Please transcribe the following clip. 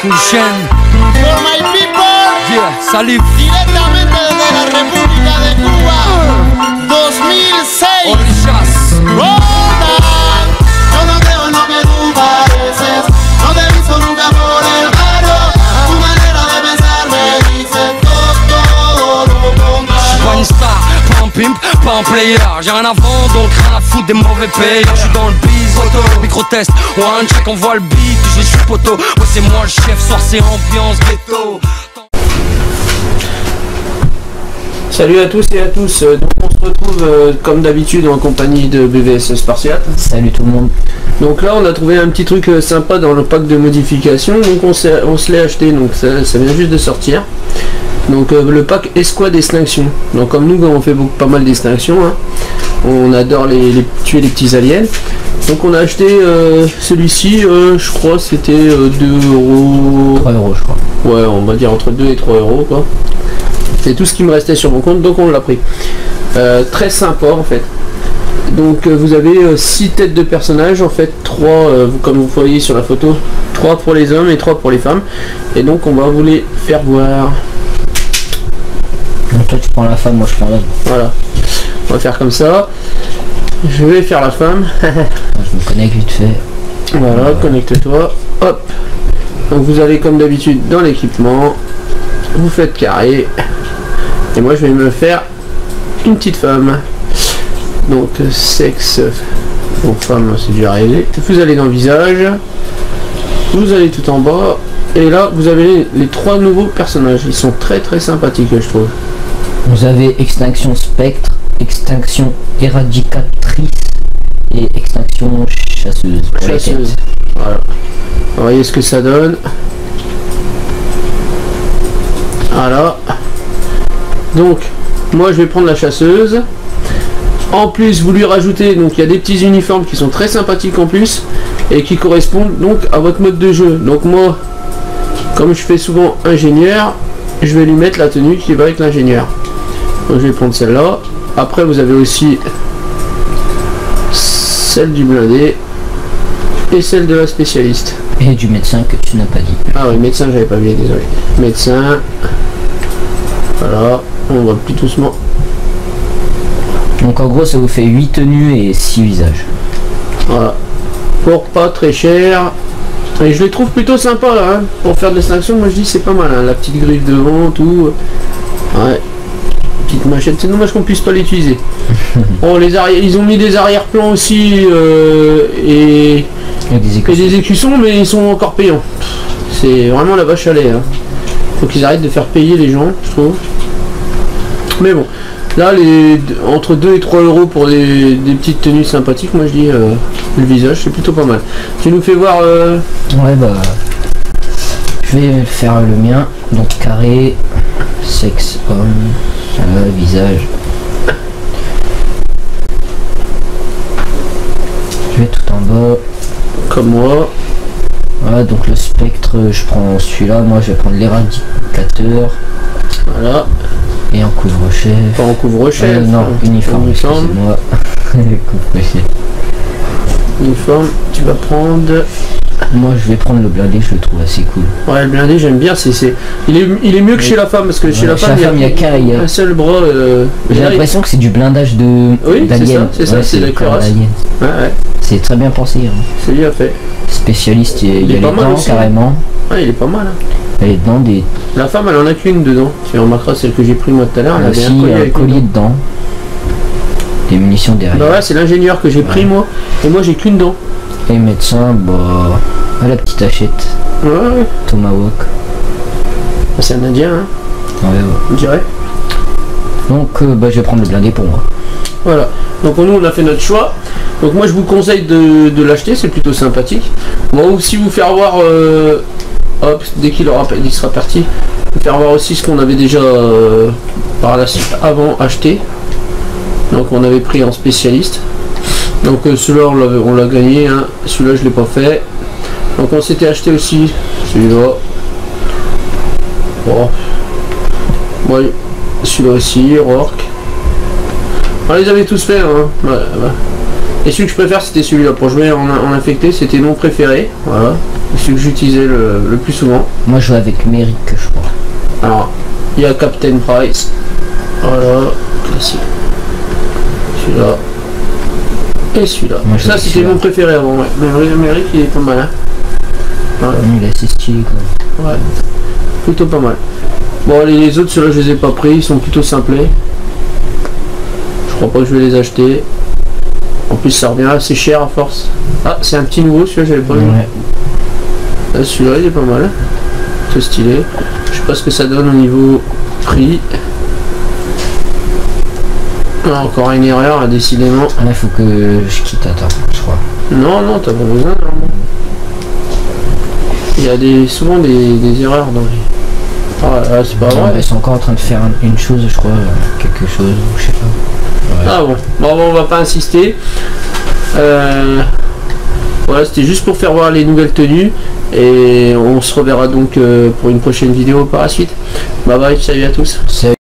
Funchen. For my people. Yeah, salif. Directamente desde la República de Cuba. 2006. Orishas. Rodan. Yo no creo en lo que tú pareces. No te he visto nunca por el barrio. Tu manera de pensar me dice todo lo contrario. Pas une star, pas un pimp, pas un player. J'ai rien à vendre, donc rien à foutre des mauvais payeurs. J'suis dans le biz, auto, micro-test. One check, on voit le beat, je suis poteau. Ouais, c'est moi le chef, soir c'est ambiance ghetto. Salut à tous et à tous, donc on se retrouve comme d'habitude en compagnie de BVS Spartiate. Salut tout le monde. Donc là on a trouvé un petit truc sympa dans le pack de modification, donc on se l'est acheté, donc ça vient juste de sortir. Donc le pack Escouade d'extinction. Donc comme nous on fait pas mal d'extinction, hein, on adore tuer les petits aliens. Donc on a acheté celui-ci, je crois c'était 2 euros. 3 euros je crois. Ouais, on va dire entre 2 et 3 euros quoi. C'est tout ce qui me restait sur mon compte, donc on l'a pris. Très sympa en fait. Donc vous avez 6 têtes de personnages, en fait 3 comme vous voyez sur la photo, 3 pour les hommes et 3 pour les femmes. Et donc on va vous les faire voir. Donc toi tu prends la femme, moi je prends l'homme. Voilà. On va faire comme ça. Je vais faire la femme. Je me connecte vite fait. Voilà, connecte-toi. Hop. Donc vous allez comme d'habitude dans l'équipement. Vous faites carré. Et moi je vais me faire une petite femme. Donc sexe. Bon, femme c'est déjà réglé. Vous allez dans le visage. Vous allez tout en bas. Et là vous avez les 3 nouveaux personnages. Ils sont très très sympathiques je trouve. Vous avez Extinction Spectre, Extinction Éradicatrice et Extinction Chasseuse. Chasseuse. Voilà. Vous voyez ce que ça donne. Voilà. Donc moi je vais prendre la chasseuse. En plus vous lui rajoutez, donc il y a des petits uniformes qui sont très sympathiques en plus et qui correspondent donc à votre mode de jeu. Donc moi comme je fais souvent ingénieur, je vais lui mettre la tenue qui va avec l'ingénieur. Donc je vais prendre celle-là. Après vous avez aussi celle du blindé et celle de la spécialiste. Et du médecin que tu n'as pas dit. Ah oui, médecin j'avais pas vu, désolé. Médecin. Voilà, on va plus doucement. Donc en gros ça vous fait 8 tenues et 6 visages. Voilà. Pour pas très cher. Et je les trouve plutôt sympa là, hein. Pour faire de l'extinction, moi je dis c'est pas mal, hein. La petite griffe devant, tout. Ouais. Petite machette, c'est dommage qu'on puisse pas l'utiliser. Oh, les arrières, ils ont mis des arrière-plans aussi et des écussons, mais ils sont encore payants. C'est vraiment la vache à lait, hein. Faut qu'ils arrêtent de faire payer les gens, je trouve. Mais bon, là entre 2 et 3 euros pour des petites tenues sympathiques, moi je dis le visage c'est plutôt pas mal. Tu nous fais voir Ouais bah je vais faire le mien, donc carré, sexe homme, visage. Je vais tout en bas. comme moi. Voilà, donc le spectre je prends celui-là, moi je vais prendre l'éradicateur. Voilà. Et en couvre-chef. Pas en couvre-chef. Non, uniforme, excusez-moi. Couvre-chef. Uniforme, tu vas prendre. Moi je vais prendre le blindé, je le trouve assez cool. Ouais, le blindé j'aime bien, il est mieux que chez la femme, parce que chez la femme il y a un seul bras. J'ai l'impression que c'est du blindage oui, d'alien. C'est ça, c'est la cuirasse. Ouais. C'est très bien pensé. Hein. C'est bien fait. Spécialiste, il y a les dents aussi, carrément. Ouais, il est pas mal. Hein. Il y a les dents des... La femme elle en a qu'une dedans. Tu remarqueras celle que j'ai pris moi tout à l'heure. Elle avait un collier dedans. Des munitions derrière. Bah ouais, c'est l'ingénieur que j'ai pris moi. Et moi j'ai qu'une dent. Et médecin, bah... à la petite hachette. Ouais. Tomahawk. C'est un indien, hein. Ouais. On dirait. Donc bah, je vais prendre le blindé pour moi. Voilà. Donc nous on a fait notre choix. Donc moi je vous conseille de l'acheter, c'est plutôt sympathique. On va aussi vous faire voir, hop, dès qu'il sera parti, vous faire voir aussi ce qu'on avait déjà par la suite avant acheté. Donc on avait pris en spécialiste. Donc celui-là on l'a gagné, hein. Celui-là je l'ai pas fait. Donc on s'était acheté aussi celui-là. Oh. Ouais, celui-là aussi, Rourke. On les avait tous fait, hein. Ouais. Et celui que je préfère c'était celui-là. Pour jouer en infecté, c'était mon préféré. Voilà. C'est celui que j'utilisais le plus souvent. Moi je joue avec Merrick, je crois. Alors, il y a Captain Price. Voilà, classique. Celui-là. Et celui-là. Ça c'était mon préféré avant, ouais. Mais Merrick il est pas mal, hein. Ouais. Il est assez stylé quoi. Ouais. Plutôt pas mal. Bon, les autres, ceux-là je les ai pas pris, ils sont plutôt simplés. Je crois pas que je vais les acheter. En plus ça revient assez cher à force. Ah, c'est un petit nouveau, celui-là j'avais pas vu. Ouais. Là, celui-là il est pas mal. C'est stylé. Je sais pas ce que ça donne au niveau prix. Ah, encore une erreur, hein, décidément. Là faut que je quitte, attends, je crois. Non, non, t'as pas besoin normalement. Il y a souvent des erreurs dans les... Ah là, c'est pas vrai. Ils sont encore en train de faire une chose, je crois, quelque chose, je sais pas. Ouais. Ah bon, on va pas insister. Voilà, c'était juste pour faire voir les nouvelles tenues. Et on se reverra donc pour une prochaine vidéo par la suite. Bye bye, salut à tous. Salut.